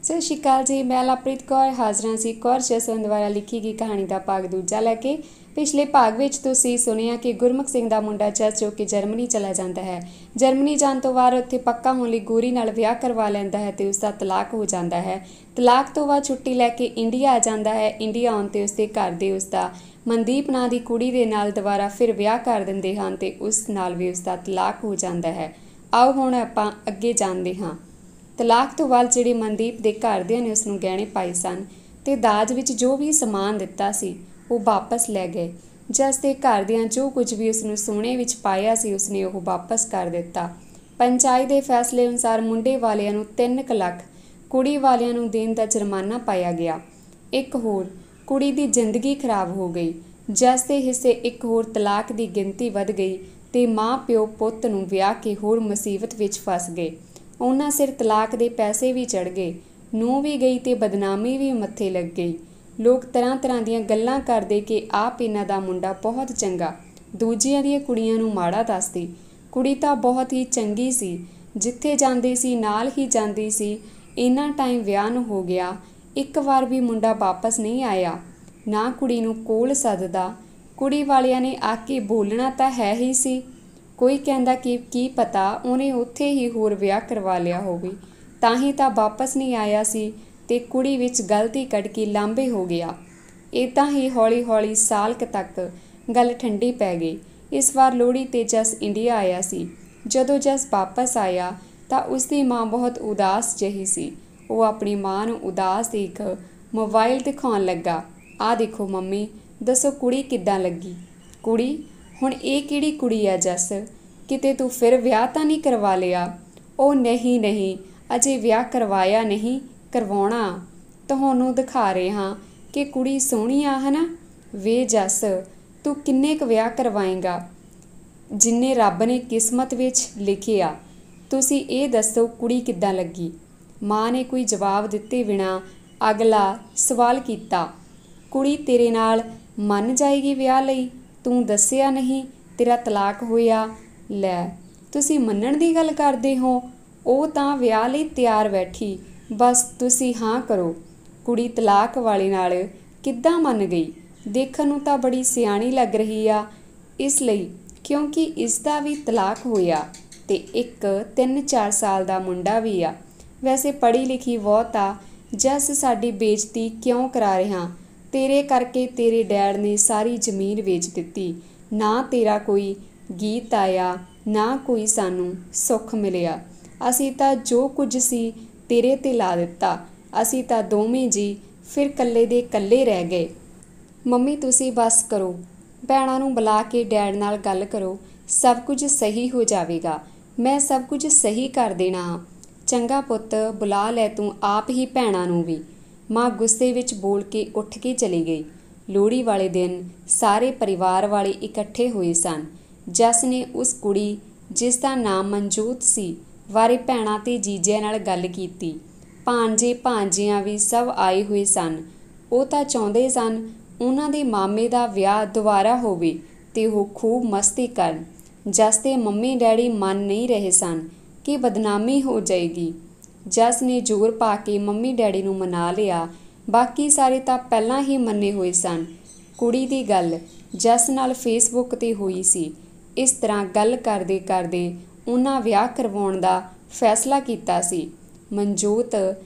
ਸਤਿ ਸ਼੍ਰੀ ਅਕਾਲ ਜੀ। मैं लवप्रीत कौर हाज़र हाँ जी कौर जसवंत द्वारा लिखी गई कहानी का भाग दूजा लैके। पिछले भाग में तुसीं सुनिया कि गुरमुख सिंह का मुंडा जस जो कि जर्मनी चला जाता है। जर्मनी जाने तो बाद उत्थे पक्का होने लई गोरी नाल विआह करवा लैंदा है ते उसका तलाक हो जाता है। तलाक तो बाद छुट्टी लैके इंडिया आ जाता है। इंडिया आउण ते उसके घर दे उसका मनदीप नां दी कुड़ी दे नाल दोबारा फिर विआह कर दिंदे हन ते उस नाल भी उसका तलाक हो जाता है। आओ हुण आपां अगे जानदे हां। तलाक तो बाद ਜਿਹੜੇ ਮਨਦੀਪ ਦੇ ਘਰਦਿਆਂ ਨੇ ਉਸ ਨੂੰ ਗਹਿਣੇ ਪਾਏ ਸਨ ਤੇ ਦਾਜ ਵਿੱਚ ਜੋ ਵੀ ਸਮਾਨ ਦਿੱਤਾ ਸੀ ਉਹ ਵਾਪਸ ਲੈ ਗਏ। ਜਸ ਦੇ ਘਰਦਿਆਂ ਜੋ ਕੁਝ ਵੀ ਉਸ ਨੂੰ ਸੋਨੇ ਵਿੱਚ ਪਾਇਆ ਸੀ ਉਸਨੇ ਉਹ ਵਾਪਸ ਕਰ ਦਿੱਤਾ। ਪੰਚਾਇਤ ਦੇ ਫੈਸਲੇ ਅਨੁਸਾਰ ਮੁੰਡੇ ਵਾਲਿਆਂ ਨੂੰ 3 ਲੱਖ, ਕੁੜੀ ਵਾਲਿਆਂ ਨੂੰ ਦੇਣ ਦਾ ਜੁਰਮਾਨਾ ਪਾਇਆ ਗਿਆ। ਇੱਕ ਹੋਰ ਕੁੜੀ ਦੀ ਜ਼ਿੰਦਗੀ ਖਰਾਬ ਹੋ ਗਈ। ਜਸ ਦੇ ਹਿੱਸੇ ਇੱਕ ਹੋਰ ਤਲਾਕ ਦੀ ਗਿਣਤੀ ਵੱਧ ਗਈ ਤੇ ਮਾਂ ਪਿਓ ਪੁੱਤ ਨੂੰ ਵਿਆਹ ਕੇ ਹੋਰ ਮੁਸੀਬਤ ਵਿੱਚ ਫਸ ਗਏ। ਉਹਨਾਂ ਸਿਰ ਤਲਾਕ ਦੇ ਪੈਸੇ ਵੀ ਚੜ੍ਹ ਗਏ। ਨੂੰਹ ਵੀ ਗਈ ਤੇ ਬਦਨਾਮੀ ਵੀ ਮੱਥੇ ਲੱਗ ਗਈ। ਲੋਕ ਤਰ੍ਹਾਂ ਤਰ੍ਹਾਂ ਦੀਆਂ ਗੱਲਾਂ ਕਰਦੇ ਕਿ ਆਪ ਇਹਨਾਂ ਦਾ ਮੁੰਡਾ ਬਹੁਤ ਚੰਗਾ, ਦੂਜਿਆਂ ਦੀਆਂ ਕੁੜੀਆਂ ਨੂੰ ਮਾੜਾ ਦੱਸਦੀ। ਕੁੜੀ ਤਾਂ ਬਹੁਤ ਹੀ ਚੰਗੀ ਸੀ, ਜਿੱਥੇ ਜਾਂਦੀ ਸੀ ਨਾਲ ਹੀ ਜਾਂਦੀ ਸੀ। ਇੰਨਾ ਟਾਈਮ ਵਿਆਹ ਨੂੰ ਹੋ ਗਿਆ, ਇੱਕ ਵਾਰ ਵੀ ਮੁੰਡਾ ਵਾਪਸ ਨਹੀਂ ਆਇਆ, ਨਾ ਕੁੜੀ ਨੂੰ ਕੋਲ ਸੱਦਦਾ। ਕੁੜੀ ਵਾਲਿਆਂ ਨੇ ਆ ਕੇ ਬੋਲਣਾ ਤਾਂ ਹੈ ਹੀ ਸੀ। ਕੋਈ ਕਹਿੰਦਾ ਕਿ ਕੀ ਪਤਾ ਉਹਨੇ ਉੱਥੇ ਹੀ ਹੋਰ ਵਿਆਹ ਕਰਵਾ ਲਿਆ ਹੋਵੇ, ਤਾਂ ਹੀ ਤਾਂ ਵਾਪਸ ਨਹੀਂ ਆਇਆ ਸੀ ਤੇ ਕੁੜੀ ਵਿੱਚ ਗਲਤੀ ਕੱਢ ਕੇ ਲਾਂਭੇ ਹੋ ਗਿਆ। ਇੱਦਾਂ ਹੀ ਹੌਲੀ ਹੌਲੀ ਸਾਲ ਕੁ ਤੱਕ ਗੱਲ ਠੰਡੀ ਪੈ ਗਈ। ਇਸ ਵਾਰ ਲੋਹੜੀ 'ਤੇ ਜਸ ਇੰਡੀਆ ਆਇਆ ਸੀ। ਜਦੋਂ ਜਸ ਵਾਪਸ ਆਇਆ ਤਾਂ ਉਸਦੀ ਮਾਂ ਬਹੁਤ ਉਦਾਸ ਜਿਹੀ ਸੀ। ਉਹ ਆਪਣੀ ਮਾਂ ਨੂੰ ਉਦਾਸ ਦੇਖ ਮੋਬਾਈਲ ਦਿਖਾਉਣ ਲੱਗਾ। ਆਹ ਦੇਖੋ ਮੰਮੀ, ਦੱਸੋ ਕੁੜੀ ਕਿੱਦਾਂ ਲੱਗੀ? ਕੁੜੀ? ਹੁਣ ਇਹ ਕਿਹੜੀ ਕੁੜੀ ਆ ਜਸ? ਕਿਤੇ ਤੂੰ ਫਿਰ ਵਿਆਹ ਤਾਂ ਨਹੀਂ ਕਰਵਾ ਲਿਆ? ਉਹ ਨਹੀਂ ਨਹੀਂ, ਅਜੇ ਵਿਆਹ ਕਰਵਾਇਆ ਨਹੀਂ, ਕਰਵਾਉਣਾ। ਤੁਹਾਨੂੰ ਦਿਖਾ ਰਹੇ ਹਾਂ ਕਿ ਕੁੜੀ ਸੋਹਣੀ ਆ, ਹੈ ਨਾ? ਵੇ ਜਸ, ਤੂੰ ਕਿੰਨੇ ਕੁ ਵਿਆਹ ਕਰਵਾਏਂਗਾ? ਜਿੰਨੇ ਰੱਬ ਨੇ ਕਿਸਮਤ ਵਿੱਚ ਲਿਖਿਆ। ਤੁਸੀਂ ਇਹ ਦੱਸੋ ਕੁੜੀ ਕਿੱਦਾਂ ਲੱਗੀ? ਮਾਂ ਨੇ ਕੋਈ ਜਵਾਬ ਦਿੱਤੇ ਬਿਨਾਂ ਅਗਲਾ ਸਵਾਲ ਕੀਤਾ। ਕੁੜੀ ਤੇਰੇ ਨਾਲ ਮੰਨ ਜਾਏਗੀ ਵਿਆਹ ਲਈ? ਤੂੰ ਦੱਸਿਆ ਨਹੀਂ ਤੇਰਾ ਤਲਾਕ ਹੋਇਆ। ਲੈ, ਤੁਸੀਂ ਮੰਨਣ ਦੀ ਗੱਲ ਕਰਦੇ ਹੋ? ਉਹ ਤਾਂ ਵਿਆਹ ਲਈ ਤਿਆਰ ਬੈਠੀ, ਬਸ ਤੁਸੀਂ ਹਾਂ ਕਰੋ। ਕੁੜੀ ਤਲਾਕ ਵਾਲੇ ਨਾਲ ਕਿੱਦਾਂ ਮੰਨ ਗਈ? ਦੇਖਣ ਨੂੰ ਤਾਂ ਬੜੀ ਸਿਆਣੀ ਲੱਗ ਰਹੀ ਆ। ਇਸ ਲਈ ਕਿਉਂਕਿ ਇਸ ਦਾ ਵੀ ਤਲਾਕ ਹੋਇਆ ਤੇ ਇੱਕ 3-4 ਸਾਲ ਦਾ ਮੁੰਡਾ ਵੀ ਆ। ਵੈਸੇ ਪੜ੍ਹੀ ਲਿਖੀ ਬਹੁਤ ਆ। ਜਸ ਸਾਡੀ ਬੇਇੱਜ਼ਤੀ ਕਿਉਂ ਕਰਾ ਰਿਹਾ? ਤੇਰੇ ਕਰਕੇ ਤੇਰੇ ਡੈਡ ਨੇ ਸਾਰੀ ਜ਼ਮੀਨ ਵੇਚ ਦਿੱਤੀ। ਨਾ ਤੇਰਾ ਕੋਈ ਗੀਤ ਆਇਆ, ਨਾ ਕੋਈ ਸਾਨੂੰ ਸੁੱਖ ਮਿਲਿਆ। ਅਸੀਂ ਤਾਂ ਜੋ ਕੁਝ ਸੀ ਤੇਰੇ 'ਤੇ ਲਾ ਦਿੱਤਾ। ਅਸੀਂ ਤਾਂ ਦੋਵੇਂ ਜੀ ਫਿਰ ਇਕੱਲੇ ਦੇ ਇਕੱਲੇ ਰਹਿ ਗਏ। ਮੰਮੀ ਤੁਸੀਂ ਬਸ ਕਰੋ, ਭੈਣਾਂ ਨੂੰ ਬੁਲਾ ਕੇ ਡੈਡ ਨਾਲ ਗੱਲ ਕਰੋ। ਸਭ ਕੁਝ ਸਹੀ ਹੋ ਜਾਵੇਗਾ। ਮੈਂ ਸਭ ਕੁਝ ਸਹੀ ਕਰ ਦੇਣਾ। ਚੰਗਾ ਪੁੱਤ, ਬੁਲਾ ਲੈ ਤੂੰ ਆਪ ਹੀ ਭੈਣਾਂ ਨੂੰ ਵੀ। ਮਾਂ ਗੁੱਸੇ ਵਿੱਚ ਬੋਲ ਕੇ ਉੱਠ ਕੇ ਚਲੀ ਗਈ। ਲੋਹੜੀ ਵਾਲੇ ਦਿਨ ਸਾਰੇ ਪਰਿਵਾਰ ਵਾਲੇ ਇਕੱਠੇ ਹੋਏ ਸਨ। ਜਸ ਨੇ ਉਸ ਕੁੜੀ ਜਿਸ ਦਾ ਨਾਮ ਮਨਜੋਤ ਸੀ ਬਾਰੇ ਭੈਣਾਂ ਤੇ ਜੀਜਿਆਂ ਨਾਲ ਗੱਲ ਕੀਤੀ। ਭਾਣਜੇ ਭਾਣਜੀਆਂ ਵੀ ਸਭ ਆਏ ਹੋਏ ਸਨ। ਉਹ ਤਾਂ ਚਾਹੁੰਦੇ ਸਨ ਉਹਨਾਂ ਦੇ ਮਾਮੇ ਦਾ ਵਿਆਹ ਦੁਬਾਰਾ ਹੋਵੇ ਤੇ ਉਹ ਖੂਬ ਮਸਤੀ ਕਰਨ। ਜਸ ਦੇ ਮੰਮੀ ਡੈਡੀ ਮੰਨ ਨਹੀਂ ਰਹੇ ਸਨ ਕਿ ਬਦਨਾਮੀ ਹੋ ਜਾਏਗੀ। ਜਸ ਨੇ ਜ਼ੋਰ ਪਾ ਕੇ ਮੰਮੀ ਡੈਡੀ ਨੂੰ ਮਨਾ ਲਿਆ। ਬਾਕੀ ਸਾਰੇ ਤਾਂ ਪਹਿਲਾਂ ਹੀ ਮੰਨੇ ਹੋਏ ਸਨ। ਕੁੜੀ ਦੀ ਗੱਲ ਜਸ ਨਾਲ ਫੇਸਬੁੱਕ 'ਤੇ ਹੋਈ ਸੀ। ਇਸ ਤਰ੍ਹਾਂ ਗੱਲ ਕਰਦੇ ਕਰਦੇ ਉਹਨਾਂ ਵਿਆਹ ਕਰਵਾਉਣ ਦਾ ਫੈਸਲਾ ਕੀਤਾ ਸੀ। ਮਨਜੋਤ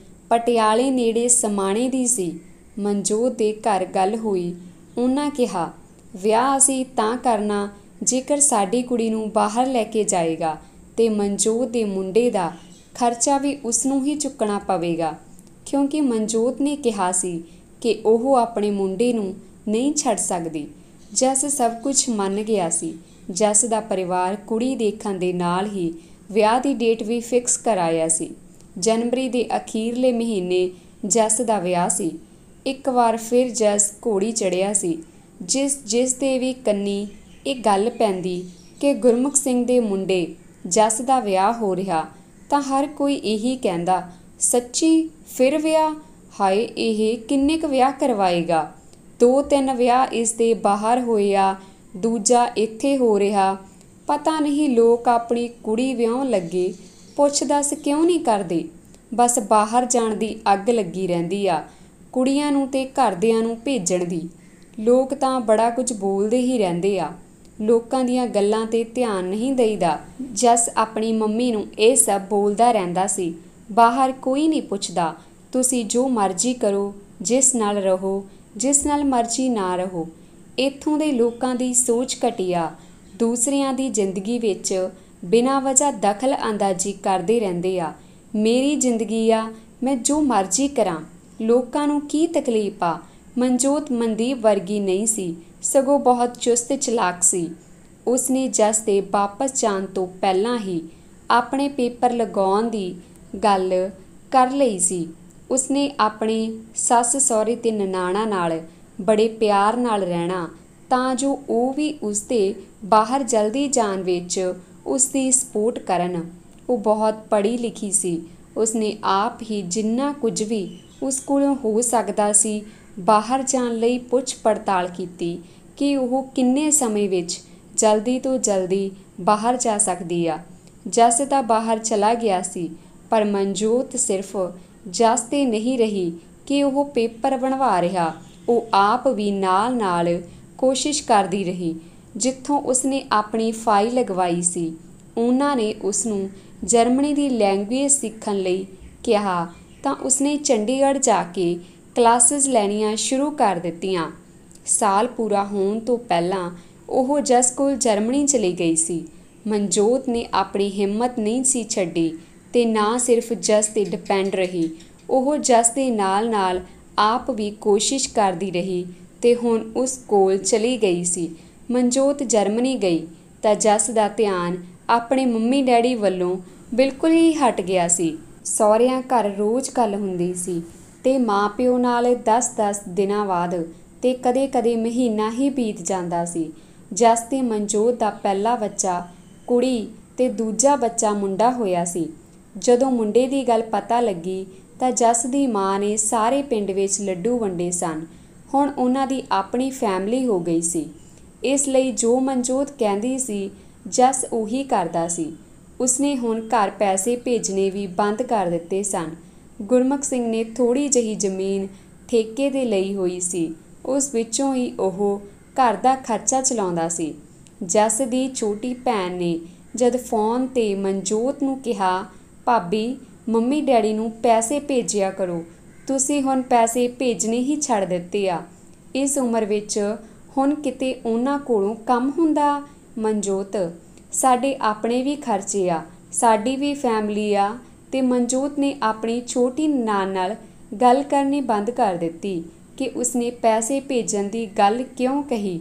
ਪਟਿਆਲੇ ਨੇੜੇ ਸਮਾਣੇ ਦੀ ਸੀ। ਮਨਜੋਤ ਦੇ ਘਰ ਗੱਲ ਹੋਈ। ਉਹਨਾਂ ਕਿਹਾ ਵਿਆਹ ਅਸੀਂ ਤਾਂ ਕਰਨਾ ਜੇਕਰ ਸਾਡੀ ਕੁੜੀ ਨੂੰ ਬਾਹਰ ਲੈ ਕੇ ਜਾਏਗਾ ਤੇ ਮਨਜੋਤ ਦੇ ਮੁੰਡੇ ਦਾ ਖਰਚਾ ਵੀ ਉਸ ਨੂੰ ਹੀ ਚੁੱਕਣਾ ਪਵੇਗਾ, ਕਿਉਂਕਿ ਮਨਜੋਤ ਨੇ ਕਿਹਾ ਸੀ ਕਿ ਉਹ ਆਪਣੇ ਮੁੰਡੇ ਨੂੰ ਨਹੀਂ ਛੱਡ ਸਕਦੀ। ਜਸ ਸਭ ਕੁਝ ਮੰਨ ਗਿਆ ਸੀ। ਜਸ ਦਾ ਪਰਿਵਾਰ ਕੁੜੀ ਦੇਖਣ ਦੇ ਨਾਲ ਹੀ ਵਿਆਹ ਦੀ ਡੇਟ ਵੀ ਫਿਕਸ ਕਰਾਇਆ ਸੀ। ਜਨਵਰੀ ਦੇ ਅਖੀਰਲੇ ਮਹੀਨੇ ਜਸ ਦਾ ਵਿਆਹ ਸੀ। ਇੱਕ ਵਾਰ ਫਿਰ ਜਸ ਘੋੜੀ ਚੜ੍ਹਿਆ ਸੀ। ਜਿਸ ਦੇ ਵੀ ਕੰਨੀ ਇਹ ਗੱਲ ਪੈਂਦੀ ਕਿ ਗੁਰਮੁਖ ਸਿੰਘ ਦੇ ਮੁੰਡੇ ਜਸ ਦਾ ਵਿਆਹ ਹੋ ਰਿਹਾ ਤਾਂ ਹਰ ਕੋਈ ਇਹੀ ਕਹਿੰਦਾ, ਸੱਚੀ ਫਿਰ ਵਿਆਹ? ਹਾਏ, ਇਹ ਕਿੰਨੇ ਕੁ ਵਿਆਹ ਕਰਵਾਏਗਾ? 2-3 ਵਿਆਹ ਇਸ ਦੇ ਬਾਹਰ ਹੋਏ ਆ, ਦੂਜਾ ਇੱਥੇ ਹੋ ਰਿਹਾ। ਪਤਾ ਨਹੀਂ ਲੋਕ ਆਪਣੀ ਕੁੜੀ ਵਿਆਹੁਣ ਲੱਗੇ ਪੁੱਛ ਦੱਸ ਕਿਉਂ ਨਹੀਂ ਕਰਦੇ? ਬਸ ਬਾਹਰ ਜਾਣ ਦੀ ਅੱਗ ਲੱਗੀ ਰਹਿੰਦੀ ਆ, ਕੁੜੀਆਂ ਨੂੰ ਤੇ ਘਰਦਿਆਂ ਨੂੰ ਭੇਜਣ ਦੀ। ਲੋਕ ਤਾਂ ਬੜਾ ਕੁਝ ਬੋਲਦੇ ਹੀ ਰਹਿੰਦੇ ਆ, ਲੋਕਾਂ ਦੀਆਂ ਗੱਲਾਂ 'ਤੇ ਧਿਆਨ ਨਹੀਂ ਦੇਈਦਾ। ਜਸ ਆਪਣੀ ਮੰਮੀ ਨੂੰ ਇਹ ਸਭ ਬੋਲਦਾ ਰਹਿੰਦਾ ਸੀ। ਬਾਹਰ ਕੋਈ ਨਹੀਂ ਪੁੱਛਦਾ, ਤੁਸੀਂ ਜੋ ਮਰਜ਼ੀ ਕਰੋ, ਜਿਸ ਨਾਲ ਰਹੋ, ਜਿਸ ਨਾਲ ਮਰਜ਼ੀ ਨਾ ਰਹੋ। ਇੱਥੋਂ ਦੇ ਲੋਕਾਂ ਦੀ ਸੋਚ ਘਟੀਆ, ਦੂਸਰਿਆਂ ਦੀ ਜ਼ਿੰਦਗੀ ਵਿੱਚ ਬਿਨਾਂ ਵਜ੍ਹਾ ਦਖਲ ਅੰਦਾਜ਼ੀ ਕਰਦੇ ਰਹਿੰਦੇ ਆ। ਮੇਰੀ ਜ਼ਿੰਦਗੀ ਆ, ਮੈਂ ਜੋ ਮਰਜ਼ੀ ਕਰਾਂ, ਲੋਕਾਂ ਨੂੰ ਕੀ ਤਕਲੀਫ ਆ। ਮਨਜੋਤ ਮਨਦੀਪ ਵਰਗੀ ਨਹੀਂ ਸੀ, ਸਗੋਂ ਬਹੁਤ ਚੁਸਤ ਚਲਾਕ ਸੀ। ਉਸਨੇ ਜਸ ਦੇ ਵਾਪਸ ਜਾਣ ਤੋਂ ਪਹਿਲਾਂ ਹੀ ਆਪਣੇ ਪੇਪਰ ਲਗਾਉਣ ਦੀ ਗੱਲ ਕਰ ਲਈ ਸੀ। ਉਸਨੇ ਆਪਣੇ ਸੱਸ ਸਹੁਰੇ ਤੇ ਨਨਾਣਾ ਨਾਲ ਬੜੇ ਪਿਆਰ ਨਾਲ ਰਹਿਣਾ, ਤਾਂ ਜੋ ਉਹ ਵੀ ਉਸਦੇ ਬਾਹਰ ਜਲਦੀ ਜਾਣ ਵਿੱਚ ਉਸਦੀ ਸਪੋਰਟ ਕਰਨ। ਉਹ ਬਹੁਤ ਪੜ੍ਹੀ ਲਿਖੀ ਸੀ। ਉਸਨੇ ਆਪ ਹੀ ਜਿੰਨਾ ਕੁਝ ਵੀ ਉਸ ਕੋਲੋਂ ਹੋ ਸਕਦਾ ਸੀ ਬਾਹਰ ਜਾਣ ਲਈ ਪੁੱਛ ਪੜਤਾਲ ਕੀਤੀ ਕਿ ਉਹ ਕਿੰਨੇ ਸਮੇਂ ਵਿੱਚ ਜਲਦੀ ਤੋਂ ਜਲਦੀ ਬਾਹਰ ਜਾ ਸਕਦੀ ਆ। ਜਸ ਤਾਂ ਬਾਹਰ ਚਲਾ ਗਿਆ ਸੀ, ਪਰ ਮਨਜੋਤ ਸਿਰਫ ਜਸ 'ਤੇ ਨਹੀਂ ਰਹੀ ਕਿ ਉਹ ਪੇਪਰ ਬਣਵਾ ਰਿਹਾ, ਉਹ ਆਪ ਵੀ ਨਾਲ ਨਾਲ ਕੋਸ਼ਿਸ਼ ਕਰਦੀ ਰਹੀ। ਜਿੱਥੋਂ ਉਸਨੇ ਆਪਣੀ ਫਾਈਲ ਲਗਵਾਈ ਸੀ, ਉਹਨਾਂ ਨੇ ਉਸਨੂੰ ਜਰਮਨੀ ਦੀ ਲੈਂਗੁਏਜ ਸਿੱਖਣ ਲਈ ਕਿਹਾ, ਤਾਂ ਉਸਨੇ ਚੰਡੀਗੜ੍ਹ ਜਾ ਕੇ ਕਲਾਸਿਸ ਲੈਣੀਆਂ ਸ਼ੁਰੂ ਕਰ ਦਿੱਤੀਆਂ। ਸਾਲ ਪੂਰਾ ਹੋਣ ਤੋਂ ਪਹਿਲਾਂ ਉਹ ਜਸ ਕੋਲ ਜਰਮਨੀ ਚਲੀ ਗਈ ਸੀ। ਮਨਜੋਤ ਨੇ ਆਪਣੀ ਹਿੰਮਤ ਨਹੀਂ ਸੀ ਛੱਡੀ ਤੇ ਨਾ ਸਿਰਫ ਜਸ 'ਤੇ ਡਿਪੈਂਡ ਰਹੀ, ਉਹ ਜਸ ਦੇ ਨਾਲ ਨਾਲ ਆਪ ਵੀ ਕੋਸ਼ਿਸ਼ ਕਰਦੀ ਰਹੀ ਤੇ ਹੁਣ ਉਸ ਕੋਲ ਚਲੀ ਗਈ ਸੀ। ਮਨਜੋਤ ਜਰਮਨੀ ਗਈ ਤਾਂ ਜਸ ਦਾ ਧਿਆਨ ਆਪਣੇ ਮੰਮੀ ਡੈਡੀ ਵੱਲੋਂ ਬਿਲਕੁਲ ਹੀ ਹਟ ਗਿਆ ਸੀ। ਸਹੁਰਿਆਂ ਘਰ ਰੋਜ਼ ਗੱਲ ਹੁੰਦੀ ਸੀ ਤੇ ਮਾਂ ਪਿਓ ਨਾਲ 10-10 ਦਿਨਾਂ ਬਾਅਦ ਤੇ ਕਦੇ-ਕਦੇ ਮਹੀਨਾ ਹੀ ਬੀਤ ਜਾਂਦਾ ਸੀ। ਜਸ ਤੇ ਮਨਜੋਤ ਦਾ ਪਹਿਲਾ ਬੱਚਾ ਕੁੜੀ ਤੇ ਦੂਜਾ ਬੱਚਾ ਮੁੰਡਾ ਹੋਇਆ ਸੀ। ਜਦੋਂ ਮੁੰਡੇ ਦੀ ਗੱਲ ਪਤਾ ਲੱਗੀ ਤਾਂ ਜਸ ਦੀ ਮਾਂ ਨੇ ਸਾਰੇ ਪਿੰਡ ਵਿੱਚ ਲੱਡੂ ਵੰਡੇ ਸਨ। ਹੁਣ ਉਹਨਾਂ ਦੀ ਆਪਣੀ ਫੈਮਿਲੀ ਹੋ ਗਈ ਸੀ, ਇਸ ਲਈ ਜੋ ਮਨਜੋਤ ਕਹਿੰਦੀ ਸੀ ਜਸ ਉਹੀ ਕਰਦਾ ਸੀ। ਉਸਨੇ ਹੁਣ ਘਰ ਪੈਸੇ ਭੇਜਣੇ ਵੀ ਬੰਦ ਕਰ ਦਿੱਤੇ ਸਨ। ਗੁਰਮੁਖ ਸਿੰਘ ਨੇ ਥੋੜ੍ਹੀ ਜਿਹੀ ਜ਼ਮੀਨ ਠੇਕੇ 'ਤੇ ਲਈ ਹੋਈ ਸੀ, ਉਸ ਵਿੱਚੋਂ ਹੀ ਉਹ ਘਰ ਦਾ ਖਰਚਾ ਚਲਾਉਂਦਾ ਸੀ। ਜਸ ਦੀ ਛੋਟੀ ਭੈਣ ਨੇ ਜਦ ਫੋਨ 'ਤੇ ਮਨਜੋਤ ਨੂੰ ਕਿਹਾ, ਭਾਬੀ ਮੰਮੀ ਡੈਡੀ ਨੂੰ ਪੈਸੇ ਭੇਜਿਆ ਕਰੋ, ਤੁਸੀਂ ਹੁਣ ਪੈਸੇ ਭੇਜਣੇ ਹੀ ਛੱਡ ਦਿੱਤੇ ਆ, ਇਸ ਉਮਰ ਵਿੱਚ ਹੁਣ ਕਿਤੇ ਉਹਨਾਂ ਕੋਲੋਂ ਕੰਮ ਹੁੰਦਾ। ਮਨਜੋਤ, ਸਾਡੇ ਆਪਣੇ ਵੀ ਖਰਚੇ ਆ, ਸਾਡੀ ਵੀ ਫੈਮਿਲੀ ਆ। ਤੇ ਮਨਜੋਤ ਨੇ ਆਪਣੀ ਛੋਟੀ ਨਨਾਣ ਨਾਲ ਗੱਲ ਕਰਨੀ ਬੰਦ ਕਰ ਦਿੱਤੀ ਕਿ ਉਸਨੇ ਪੈਸੇ ਭੇਜਣ ਦੀ ਗੱਲ ਕਿਉਂ ਕਹੀ।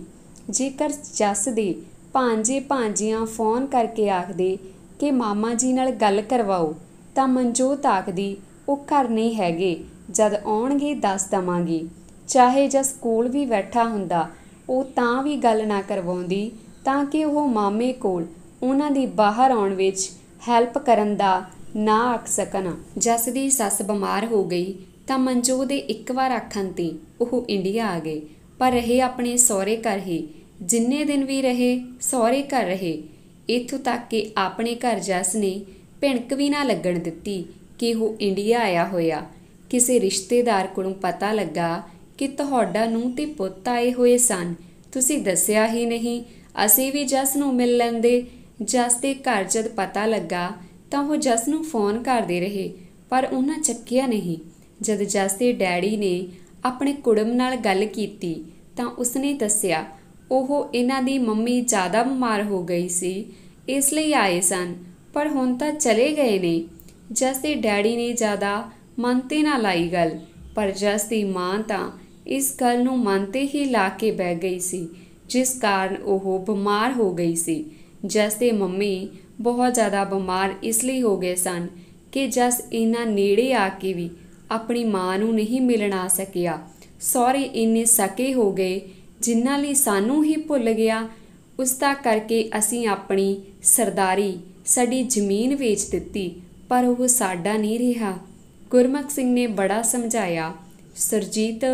ਜੇਕਰ ਜਸ ਦੇ ਭਾਂਜੇ ਭਾਂਜੀਆਂ ਫੋਨ ਕਰਕੇ ਆਖਦੇ ਕਿ ਮਾਮਾ ਜੀ ਨਾਲ ਗੱਲ ਕਰਵਾਓ, ਤਾਂ ਮਨਜੋਤ ਆਖਦੀ ਉਹ ਘਰ ਨਹੀਂ ਹੈਗੇ, ਜਦ ਆਉਣਗੇ ਦੱਸ ਦੇਵਾਂਗੀ। ਚਾਹੇ ਜਸ ਕੋਲ ਵੀ ਬੈਠਾ ਹੁੰਦਾ, ਉਹ ਤਾਂ ਵੀ ਗੱਲ ਨਾ ਕਰਵਾਉਂਦੀ ਤਾਂ ਕਿ ਉਹ ਮਾਮੇ ਕੋਲ ਉਹਨਾਂ ਦੀ ਬਾਹਰ ਆਉਣ ਵਿੱਚ ਹੈਲਪ ਕਰਨ ਦਾ ਨਾ ਆਖ ਸਕਣ। ਜਸ ਦੀ ਸੱਸ ਬਿਮਾਰ ਹੋ ਗਈ ਤਾਂ ਮਨਜੋਤ ਦੇ ਇੱਕ ਵਾਰ ਆਖਣ 'ਤੇ ਉਹ ਇੰਡੀਆ ਆ ਗਏ, ਪਰ ਰਹੇ ਆਪਣੇ ਸਹੁਰੇ ਘਰ ਹੀ। ਜਿੰਨੇ ਦਿਨ ਵੀ ਰਹੇ ਸਹੁਰੇ ਘਰ ਰਹੇ। ਇੱਥੋਂ ਤੱਕ ਕਿ ਆਪਣੇ ਘਰ ਜਸ ਨੇ ਭਿਣਕ ਵੀ ਨਾ ਲੱਗਣ ਦਿੱਤੀ ਕਿ ਉਹ ਇੰਡੀਆ ਆਇਆ ਹੋਇਆ। ਕਿਸੇ ਰਿਸ਼ਤੇਦਾਰ ਕੋਲੋਂ ਪਤਾ ਲੱਗਾ ਕਿ ਤੁਹਾਡਾ ਨੂੰਹ ਤੇ ਪੁੱਤ ਆਏ ਹੋਏ ਸਨ, ਤੁਸੀਂ ਦੱਸਿਆ ਹੀ ਨਹੀਂ, ਅਸੀਂ ਵੀ ਜਸ ਨੂੰ ਮਿਲ ਲੈਂਦੇ। ਜਸ ਦੇ ਘਰ ਜਦ ਪਤਾ ਲੱਗਾ ਤਾਂ ਉਹ ਜਸ ਨੂੰ ਫੋਨ ਕਰਦੇ ਰਹੇ, ਪਰ ਉਹਨਾਂ ਚੱਕਿਆ ਨਹੀਂ। ਜਦ ਜਸ ਦੇ ਡੈਡੀ ਨੇ ਆਪਣੇ ਕੁੜਮ ਨਾਲ ਗੱਲ ਕੀਤੀ ਤਾਂ ਉਸਨੇ ਦੱਸਿਆ ਉਹ ਇਹਨਾਂ ਦੀ ਮੰਮੀ ਜ਼ਿਆਦਾ ਬਿਮਾਰ ਹੋ ਗਈ ਸੀ, ਇਸ ਲਈ ਆਏ ਸਨ, ਪਰ ਹੁਣ ਤਾਂ ਚਲੇ ਗਏ ਨੇ। ਜਸ ਦੇ ਡੈਡੀ ਨੇ ਜ਼ਿਆਦਾ ਮਨ 'ਤੇ ਨਾ ਲਾਈ ਗੱਲ, ਪਰ ਜਸ ਦੀ ਮਾਂ ਤਾਂ ਇਸ ਗੱਲ ਨੂੰ ਮਨ 'ਤੇ ਹੀ ਲਾ ਕੇ ਬਹਿ ਗਈ ਸੀ, ਜਿਸ ਕਾਰਨ ਉਹ ਬਿਮਾਰ ਹੋ ਗਈ ਸੀ। ਜਸ ਦੇ ਮੰਮੀ ਬਹੁਤ ਜ਼ਿਆਦਾ ਬਿਮਾਰ ਇਸ ਲਈ ਹੋ ਗਏ ਸਨ ਕਿ ਜਸ ਇਹਨਾਂ ਨੇੜੇ ਆ ਕੇ ਵੀ ਆਪਣੀ ਮਾਂ ਨੂੰ ਨਹੀਂ ਮਿਲਣ ਆ ਸਕਿਆ। ਸਹੁਰੇ ਇੰਨੇ ਸਕੇ ਹੋ ਗਏ ਜਿਨ੍ਹਾਂ ਲਈ ਸਾਨੂੰ ਹੀ ਭੁੱਲ ਗਿਆ। ਉਸ ਦਾ ਕਰਕੇ ਅਸੀਂ ਆਪਣੀ ਸਰਦਾਰੀ, ਸਾਡੀ ਜ਼ਮੀਨ ਵੇਚ ਦਿੱਤੀ, ਪਰ ਉਹ ਸਾਡਾ ਨਹੀਂ ਰਿਹਾ। ਗੁਰਮੁਖ ਸਿੰਘ ਨੇ ਬੜਾ ਸਮਝਾਇਆ। ਸੁਰਜੀਤ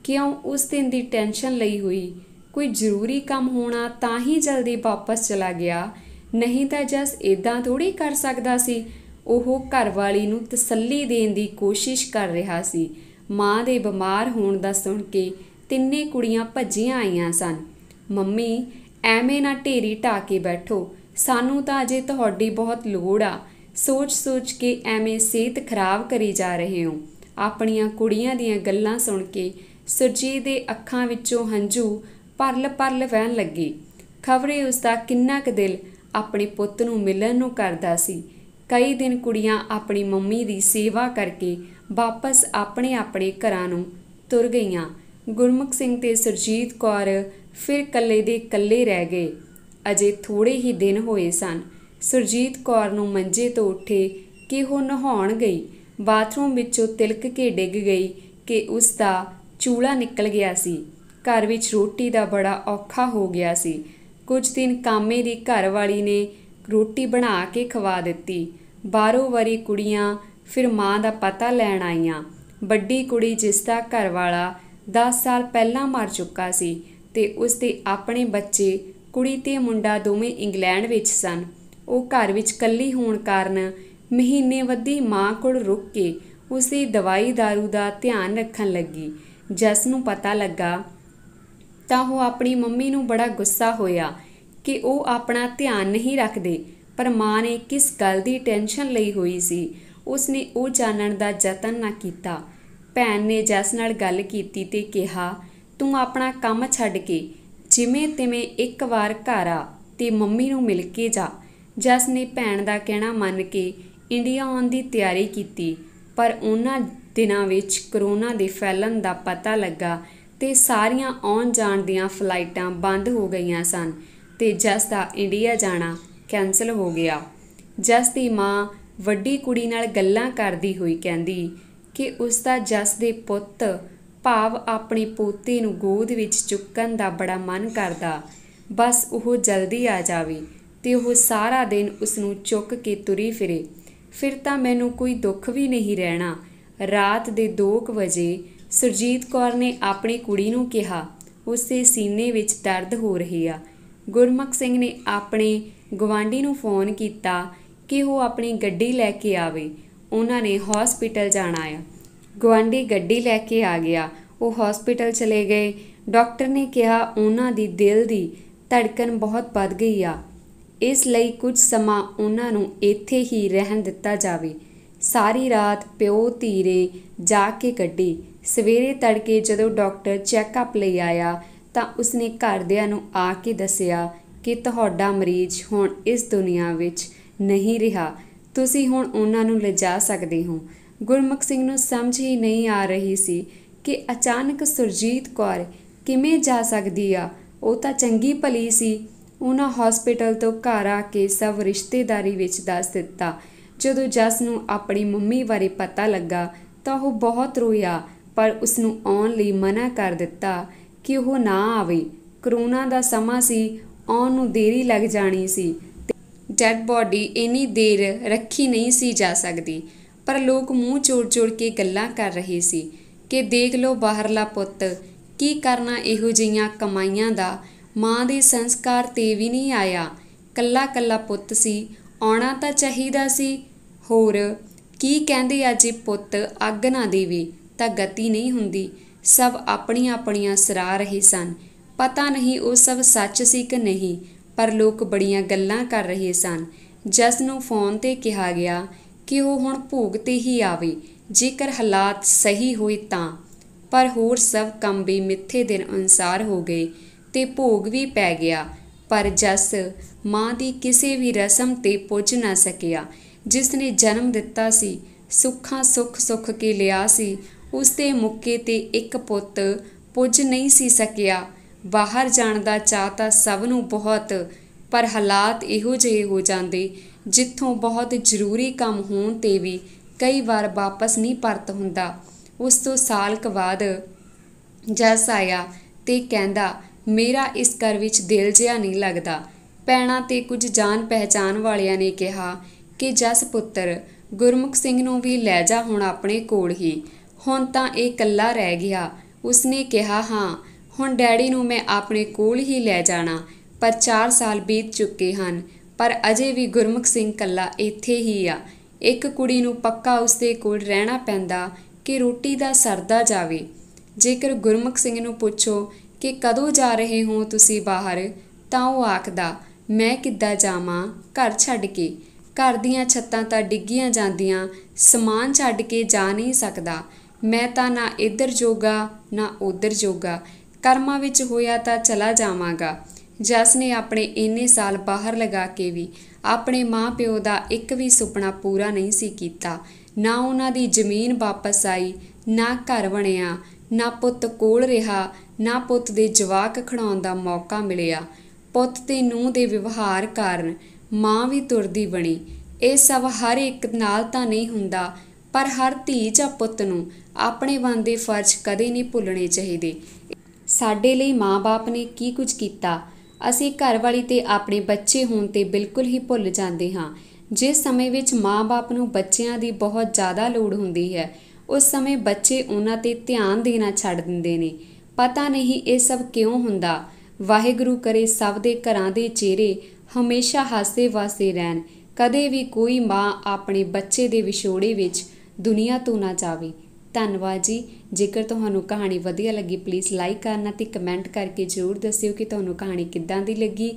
ਕਿਉਂ ਉਸ ਦਿਨ ਦੀ ਟੈਨਸ਼ਨ ਲਈ ਹੋਈ, ਕੋਈ ਜ਼ਰੂਰੀ ਕੰਮ ਹੋਣਾ ਤਾਂ ਹੀ ਜਲਦੀ ਵਾਪਸ ਚਲਾ ਗਿਆ, ਨਹੀਂ ਤਾਂ ਜਸ ਇੱਦਾਂ ਥੋੜ੍ਹੀ ਕਰ ਸਕਦਾ ਸੀ। ਉਹ ਘਰਵਾਲੀ ਨੂੰ ਤਸੱਲੀ ਦੇਣ ਦੀ ਕੋਸ਼ਿਸ਼ ਕਰ ਰਿਹਾ ਸੀ। ਮਾਂ ਦੇ ਬਿਮਾਰ ਹੋਣ ਦਾ ਸੁਣ ਕੇ ਤਿੰਨੇ ਕੁੜੀਆਂ ਭੱਜੀਆਂ ਆਈਆਂ ਸਨ। ਮੰਮੀ, ਐਵੇਂ ਨਾ ਢੇਰੀ ਢਾਹ ਕੇ ਬੈਠੋ, ਸਾਨੂੰ ਤਾਂ ਅਜੇ ਤੁਹਾਡੀ ਬਹੁਤ ਲੋੜ ਆ। ਸੋਚ ਕੇ ਐਵੇਂ ਸਿਹਤ ਖਰਾਬ ਕਰੀ ਜਾ ਰਹੇ ਹੋ। ਆਪਣੀਆਂ ਕੁੜੀਆਂ ਦੀਆਂ ਗੱਲਾਂ ਸੁਣ ਕੇ ਸੁਰਜੀਤ ਦੇ ਅੱਖਾਂ ਵਿੱਚੋਂ ਹੰਝੂ ਪਰਲ ਵਹਿਣ ਲੱਗੇ। ਖਬਰੇ ਉਸਦਾ ਕਿੰਨਾ ਕੁ ਦਿਲ ਆਪਣੇ ਪੁੱਤ ਨੂੰ ਮਿਲਣ ਨੂੰ ਕਰਦਾ ਸੀ। ਕਈ ਦਿਨ ਕੁੜੀਆਂ ਆਪਣੀ ਮੰਮੀ ਦੀ ਸੇਵਾ ਕਰਕੇ ਵਾਪਸ ਆਪਣੇ ਘਰਾਂ ਨੂੰ ਤੁਰ ਗਈਆਂ। ਗੁਰਮੁਖ ਸਿੰਘ ਤੇ ਸੁਰਜੀਤ ਕੌਰ ਫਿਰ ਇਕੱਲੇ ਦੇ ਇਕੱਲੇ ਰਹਿ ਗਏ। ਅਜੇ ਥੋੜ੍ਹੇ ਹੀ ਦਿਨ ਹੋਏ ਸਨ। ਸੁਰਜੀਤ ਕੌਰ ਨੂੰ ਮੰਜੇ ਤੋਂ ਉੱਠੇ ਕਿ ਉਹ ਨਹਾਉਣ ਗਈ। ਬਾਥਰੂਮ ਵਿੱਚੋਂ ਤਿਲਕ ਕੇ ਡਿੱਗ ਗਈ ਕਿ ਉਸ ਦਾ ਚੂਲਾ ਨਿਕਲ ਗਿਆ ਸੀ। ਘਰ ਵਿੱਚ ਰੋਟੀ ਦਾ ਬੜਾ ਔਖਾ ਹੋ ਗਿਆ ਸੀ। ਕੁਝ ਦਿਨ ਕਾਮੇ ਦੀ ਘਰਵਾਲੀ ਨੇ ਰੋਟੀ ਬਣਾ ਕੇ ਖਵਾ ਦਿੱਤੀ। ਬਾਹਰੋਂ ਵਰੀ ਕੁੜੀਆਂ ਫਿਰ ਮਾਂ ਦਾ ਪਤਾ ਲੈਣ ਆਈਆਂ। ਵੱਡੀ ਕੁੜੀ, ਜਿਸ ਦਾ ਘਰਵਾਲਾ 10 ਸਾਲ ਪਹਿਲਾਂ ਮਰ ਚੁੱਕਾ ਸੀ ਤੇ ਉਸ ਦੇ ਆਪਣੇ ਬੱਚੇ, ਕੁੜੀ ਤੇ ਮੁੰਡਾ ਦੋਵੇਂ ਇੰਗਲੈਂਡ ਵਿੱਚ ਸਨ, ਉਹ ਘਰ ਵਿੱਚ ਇਕੱਲੀ ਹੋਣ ਕਾਰਨ ਮਹੀਨੇ ਬੱਧੀ ਮਾਂ ਕੋਲ ਰੁਕ ਕੇ ਉਸ ਦੀ ਦਵਾਈ ਦਾਰੂ ਦਾ ਧਿਆਨ ਰੱਖਣ ਲੱਗੀ। ਜਸ ਨੂੰ ਪਤਾ ਲੱਗਾ ਤਾਂ ਉਹ ਆਪਣੀ ਮੰਮੀ ਨੂੰ ਬੜਾ ਗੁੱਸਾ ਹੋਇਆ ਕਿ ਉਹ ਆਪਣਾ ਧਿਆਨ ਨਹੀਂ ਰੱਖਦੇ, ਪਰ ਮਾਂ ਨੇ ਕਿਸ ਗੱਲ ਦੀ ਟੈਨਸ਼ਨ ਲਈ ਹੋਈ ਸੀ ਉਸਨੇ ਉਹ ਜਾਣਨ ਦਾ ਯਤਨ ਨਾ ਕੀਤਾ। ਭੈਣ ਨੇ ਜਸ ਨਾਲ ਗੱਲ ਕੀਤੀ ਤੇ ਕਿਹਾ, ਤੂੰ ਆਪਣਾ ਕੰਮ ਛੱਡ ਕੇ ਜਿਵੇਂ ਤਿਵੇਂ ਇੱਕ ਵਾਰ ਘਰ ਆ ਤੇ ਮੰਮੀ ਨੂੰ ਮਿਲ ਕੇ ਜਾ। ਜਸ ਨੇ ਭੈਣ ਦਾ ਕਹਿਣਾ ਮੰਨ ਕੇ ਇੰਡੀਆ ਆਉਣ ਦੀ ਤਿਆਰੀ ਕੀਤੀ, ਪਰ ਉਹਨਾਂ ਦਿਨਾਂ ਵਿੱਚ ਕਰੋਨਾ ਦੇ ਫੈਲਣ ਦਾ ਪਤਾ ਲੱਗਾ ਤੇ ਸਾਰੀਆਂ ਆਉਣ ਜਾਣ ਦੀਆਂ ਫਲਾਈਟਾਂ ਬੰਦ ਹੋ ਗਈਆਂ ਸਨ ਤੇ ਜਸ ਦਾ ਇੰਡੀਆ ਜਾਣਾ ਕੈਂਸਲ ਹੋ ਗਿਆ। ਜਸ ਦੀ ਮਾਂ ਵੱਡੀ ਕੁੜੀ ਨਾਲ ਗੱਲਾਂ ਕਰਦੀ ਹੋਈ ਕਹਿੰਦੀ ਕਿ ਉਸ ਦਾ ਜਸ ਦੇ ਪੁੱਤ ਭਾਵ ਆਪਣੀ ਪੋਤੇ ਨੂੰ ਗੋਦ ਵਿੱਚ ਚੁੱਕਣ ਦਾ ਬੜਾ ਮਨ ਕਰਦਾ, ਬਸ ਉਹ ਜਲਦੀ ਆ ਜਾਵੇ ਤੇ ਉਹ ਸਾਰਾ ਦਿਨ ਉਸ ਨੂੰ ਚੁੱਕ ਕੇ ਤੁਰੀ ਫਿਰੇ, ਫਿਰ ਤਾਂ ਮੈਨੂੰ ਕੋਈ ਦੁੱਖ ਵੀ ਨਹੀਂ ਰਹਿਣਾ। ਰਾਤ ਦੇ 2 ਵਜੇ ਸੁਰਜੀਤ ਕੌਰ ਨੇ ਆਪਣੀ ਕੁੜੀ ਨੂੰ ਕਿਹਾ, ਉਸਦੇ ਸੀਨੇ ਵਿੱਚ ਦਰਦ ਹੋ ਰਹੀ ਆ। ਗੁਰਮੁਖ ਸਿੰਘ ਨੇ ਆਪਣੇ ਗੁਆਂਢੀ ਨੂੰ ਫੋਨ ਕੀਤਾ ਕਿ ਉਹ ਆਪਣੀ ਗੱਡੀ ਲੈ ਕੇ ਆਵੇ, ਉਹਨਾਂ ਨੇ ਹੌਸਪੀਟਲ ਜਾਣਾ ਆ। ਗੁਆਂਢੀ ਗੱਡੀ ਲੈ ਕੇ ਆ ਗਿਆ। ਉਹ ਹੌਸਪੀਟਲ ਚਲੇ ਗਏ। ਡਾਕਟਰ ਨੇ ਕਿਹਾ ਉਹਨਾਂ ਦੀ ਦਿਲ ਦੀ ਧੜਕਣ ਬਹੁਤ ਵੱਧ ਗਈ ਆ, ਇਸ ਲਈ ਕੁਝ ਸਮਾਂ ਉਹਨਾਂ ਨੂੰ ਇੱਥੇ ਹੀ ਰਹਿਣ ਦਿੱਤਾ ਜਾਵੇ। ਸਾਰੀ ਰਾਤ ਪਿਓ ਧੀਰੇ ਜਾ ਕੇ ਕੱਢੀ। ਸਵੇਰੇ ਤੜਕੇ ਜਦੋਂ ਡਾਕਟਰ ਚੈੱਕਅਪ ਲਈ ਆਇਆ ਤਾਂ ਉਸਨੇ ਘਰਦਿਆਂ ਨੂੰ ਆ ਕੇ ਦੱਸਿਆ ਕਿ ਤੁਹਾਡਾ ਮਰੀਜ਼ ਹੁਣ ਇਸ ਦੁਨੀਆ ਵਿੱਚ ਨਹੀਂ ਰਿਹਾ, ਤੁਸੀਂ ਹੁਣ ਉਹਨਾਂ ਨੂੰ ਲਿਜਾ ਸਕਦੇ ਹੋ। ਗੁਰਮੁਖ ਸਿੰਘ ਨੂੰ ਸਮਝ ਹੀ ਨਹੀਂ ਆ ਰਹੀ ਸੀ ਕਿ ਅਚਾਨਕ ਸੁਰਜੀਤ ਕੌਰ ਕਿਵੇਂ ਜਾ ਸਕਦੀ ਆ। ਉਹ ਤਾਂ ਚੰਗੀ ਭਲੀ ਸੀ। ਉਹਨਾਂ ਹੌਸਪੀਟਲ ਤੋਂ ਘਰ ਆ ਕੇ ਸਭ ਰਿਸ਼ਤੇਦਾਰੀ ਵਿੱਚ ਦੱਸ ਦਿੱਤਾ। ਜਦੋਂ ਜਸ ਨੂੰ ਆਪਣੀ ਮੰਮੀ ਬਾਰੇ ਪਤਾ ਲੱਗਾ ਤਾਂ ਉਹ ਬਹੁਤ ਰੋਇਆ, ਪਰ ਉਸਨੂੰ ਆਉਣ ਲਈ ਮਨਾ ਕਰ ਦਿੱਤਾ ਕਿ ਉਹ ਨਾ ਆਵੇ। ਕਰੋਨਾ ਦਾ ਸਮਾਂ ਸੀ, ਆਉਣ ਨੂੰ ਦੇਰੀ ਲੱਗ ਜਾਣੀ ਸੀ ਤੇ ਡੈਡ ਬੋਡੀ ਇੰਨੀ ਦੇਰ ਰੱਖੀ ਨਹੀਂ ਸੀ ਜਾ ਸਕਦੀ। ਪਰ ਲੋਕ ਮੂੰਹ ਜੋੜ ਕੇ ਗੱਲਾਂ ਕਰ ਰਹੇ ਸੀ ਕਿ ਦੇਖ ਲਓ ਬਾਹਰਲਾ ਪੁੱਤ, ਕੀ ਕਰਨਾ ਇਹੋ ਜਿਹੀਆਂ ਕਮਾਈਆਂ ਦਾ, ਮਾਂ ਦੇ ਸੰਸਕਾਰ 'ਤੇ ਵੀ ਨਹੀਂ ਆਇਆ। ਕੱਲਾ ਪੁੱਤ ਸੀ, ਆਉਣਾ ਤਾਂ ਚਾਹੀਦਾ ਸੀ। ਹੋਰ ਕੀ ਕਹਿੰਦੇ ਅੱਜ ਪੁੱਤ ਅੱਗ ਨਾ ਦੇਵੇ ਤਾਂ ਗਤੀ ਨਹੀਂ ਹੁੰਦੀ। ਸਭ ਆਪਣੀਆਂ ਸਰਾਹ ਰਹੇ ਸਨ। ਪਤਾ ਨਹੀਂ ਉਹ ਸਭ ਸੱਚ ਸੀ ਕਿ ਨਹੀਂ, ਪਰ ਲੋਕ ਬੜੀਆਂ ਗੱਲਾਂ ਕਰ ਰਹੇ ਸਨ। ਜਸ ਨੂੰ ਫੋਨ 'ਤੇ ਕਿਹਾ ਗਿਆ ਕਿ ਉਹ ਹੁਣ ਭੋਗ 'ਤੇ ਹੀ ਆਵੇ ਜੇਕਰ ਹਾਲਾਤ ਸਹੀ ਹੋਏ ਤਾਂ, ਪਰ ਹੋਰ ਸਭ ਕੰਮ ਵੀ ਮਿੱਥੇ ਦਿਨ ਅਨੁਸਾਰ ਹੋ ਗਏ ਤੇ ਭੋਗ ਵੀ ਪੈ ਗਿਆ। ਪਰ ਜਸ ਮਾਂ ਦੀ ਕਿਸੇ ਵੀ ਰਸਮ 'ਤੇ ਪੁੱਜ ਨਾ ਸਕਿਆ। ਜਿਸ ਨੇ ਜਨਮ ਦਿੱਤਾ ਸੀ, ਸੁੱਖਾਂ ਸੁੱਖ ਕੇ ਲਿਆ ਸੀ, ਉਸ ਦੇ ਮੁੱਕੇ 'ਤੇ ਇੱਕ ਪੁੱਤ ਪੁੱਜ ਨਹੀਂ ਸੀ ਸਕਿਆ। ਬਾਹਰ ਜਾਣ ਦਾ ਚਾਅ ਤਾਂ ਸਭ ਨੂੰ ਬਹੁਤ, ਪਰ ਹਾਲਾਤ ਇਹੋ ਜਿਹੇ ਹੋ ਜਾਂਦੇ ਜਿੱਥੋਂ ਬਹੁਤ ਜ਼ਰੂਰੀ ਕੰਮ ਹੋਣ 'ਤੇ ਵੀ ਕਈ ਵਾਰ ਵਾਪਸ ਨਹੀਂ ਪਰਤ ਹੁੰਦਾ। ਉਸ ਤੋਂ ਸਾਲ ਕੁ ਬਾਅਦ ਜਸ ਆਇਆ ਤੇ ਕਹਿੰਦਾ, ਮੇਰਾ ਇਸ ਘਰ ਵਿੱਚ ਦਿਲ ਜਿਹਾ ਨਹੀਂ ਲੱਗਦਾ। ਭੈਣਾਂ ਤੇ ਕੁਝ ਜਾਣ ਪਹਿਚਾਣ ਵਾਲਿਆਂ ਨੇ ਕਿਹਾ ਕਿ ਜਸ ਪੁੱਤਰ ਗੁਰਮੁਖ ਸਿੰਘ ਨੂੰ ਵੀ ਲੈ ਜਾ ਹੁਣ ਆਪਣੇ ਕੋਲ ਹੀ, ਹੁਣ ਤਾਂ ਇਹ ਇਕੱਲਾ ਰਹਿ ਗਿਆ। ਉਸਨੇ ਕਿਹਾ, ਹਾਂ ਹੁਣ ਡੈਡੀ ਨੂੰ ਮੈਂ ਆਪਣੇ ਕੋਲ ਹੀ ਲੈ ਜਾਣਾ, ਪਰ 4 ਸਾਲ ਬੀਤ ਚੁੱਕੇ ਹਨ, ਪਰ ਅਜੇ ਵੀ ਗੁਰਮੁਖ ਸਿੰਘ ਇਕੱਲਾ ਇੱਥੇ ਹੀ ਆ। ਇੱਕ ਕੁੜੀ ਨੂੰ ਪੱਕਾ ਉਸਦੇ ਕੋਲ ਰਹਿਣਾ ਪੈਂਦਾ ਕਿ ਰੋਟੀ ਦਾ ਸਰਦਾ ਜਾਵੇ। ਜੇਕਰ ਗੁਰਮੁਖ ਸਿੰਘ ਨੂੰ ਪੁੱਛੋ ਕਿ ਕਦੋਂ ਜਾ ਰਹੇ ਹੋ ਤੁਸੀਂ ਬਾਹਰ, ਤਾਂ ਉਹ ਆਖਦਾ, ਮੈਂ ਕਿੱਦਾਂ ਜਾਵਾਂ ਘਰ ਛੱਡ ਕੇ। ਘਰ ਦੀਆਂ ਛੱਤਾਂ ਤਾਂ ਡਿੱਗੀਆਂ ਜਾਂਦੀਆਂ, ਸਮਾਨ ਛੱਡ ਕੇ ਜਾ ਨਹੀਂ ਸਕਦਾ। ਮੈਂ ਤਾਂ ਨਾ ਇੱਧਰ ਜੋਗਾ ਨਾ ਉੱਧਰ ਜੋਗਾ, ਕਰਮਾਂ ਵਿੱਚ ਹੋਇਆ ਤਾਂ ਚਲਾ ਜਾਵਾਂਗਾ। ਜਸ ਨੇ ਆਪਣੇ ਇੰਨੇ ਸਾਲ ਬਾਹਰ ਲਗਾ ਕੇ ਵੀ ਆਪਣੇ ਮਾਂ ਪਿਓ ਦਾ ਇੱਕ ਵੀ ਸੁਪਨਾ ਪੂਰਾ ਨਹੀਂ ਸੀ ਕੀਤਾ। ਨਾ ਉਹਨਾਂ ਦੀ ਜ਼ਮੀਨ ਵਾਪਸ ਆਈ, ਨਾ ਘਰ ਬਣਿਆ, ਨਾ ਪੁੱਤ ਕੋਲ ਰਿਹਾ, ਨਾ ਪੁੱਤ ਦੇ ਜਵਾਕ ਖਿਡਾਉਣ ਦਾ ਮੌਕਾ ਮਿਲਿਆ। ਪੁੱਤ ਤੇ ਨੂੰਹ ਦੇ ਵਿਵਹਾਰ ਕਾਰਨ ਮਾਂ ਵੀ ਤੁਰਦੀ ਬਣੀ। ਇਹ ਸਭ ਹਰ ਇੱਕ ਨਾਲ ਤਾਂ ਨਹੀਂ ਹੁੰਦਾ, ਪਰ ਹਰ ਧੀ ਜਾਂ ਪੁੱਤ ਨੂੰ ਆਪਣੇ ਬਣਦੇ ਫਰਜ਼ ਕਦੇ ਨਹੀਂ ਭੁੱਲਣੇ ਚਾਹੀਦੇ। ਸਾਡੇ ਲਈ ਮਾਂ-ਬਾਪ ਨੇ ਕੀ ਕੁਝ ਕੀਤਾ, ਅਸੀਂ ਘਰਵਾਲੀ ਤੇ ਆਪਣੇ ਬੱਚੇ ਹੋਣ ਤੇ ਬਿਲਕੁਲ ਹੀ ਭੁੱਲ ਜਾਂਦੇ ਹਾਂ। ਜਿਸ ਸਮੇਂ ਵਿੱਚ ਮਾਂ-ਬਾਪ ਨੂੰ ਬੱਚਿਆਂ ਦੀ ਬਹੁਤ ਜ਼ਿਆਦਾ ਲੋੜ ਹੁੰਦੀ ਹੈ, ਉਸ ਸਮੇਂ ਬੱਚੇ ਉਹਨਾਂ ਤੇ ਧਿਆਨ ਦੇਣਾ ਛੱਡ ਦਿੰਦੇ ਨੇ। ਪਤਾ ਨਹੀਂ ਇਹ ਸਭ ਕਿਉਂ ਹੁੰਦਾ। ਵਾਹਿਗੁਰੂ ਕਰੇ ਸਭ ਦੇ ਘਰਾਂ ਦੇ ਚਿਹਰੇ ਹਮੇਸ਼ਾ ਹਾਸੇ ਵਾਸੇ ਰਹਿਣ। ਕਦੇ ਵੀ ਕੋਈ ਮਾਂ ਆਪਣੇ ਬੱਚੇ ਦੇ ਵਿਛੋੜੇ ਵਿੱਚ ਦੁਨੀਆ ਤੋਂ ਨਾ ਜਾਵੇ। ਧੰਨਵਾਦ ਜੀ। ਜੇਕਰ ਤੁਹਾਨੂੰ ਕਹਾਣੀ ਵਧੀਆ ਲੱਗੀ, ਪਲੀਜ਼ ਲਾਈਕ ਕਰਨਾ ਅਤੇ ਕਮੈਂਟ ਕਰਕੇ ਜ਼ਰੂਰ ਦੱਸਿਓ ਕਿ ਤੁਹਾਨੂੰ ਕਹਾਣੀ ਕਿੱਦਾਂ ਦੀ ਲੱਗੀ।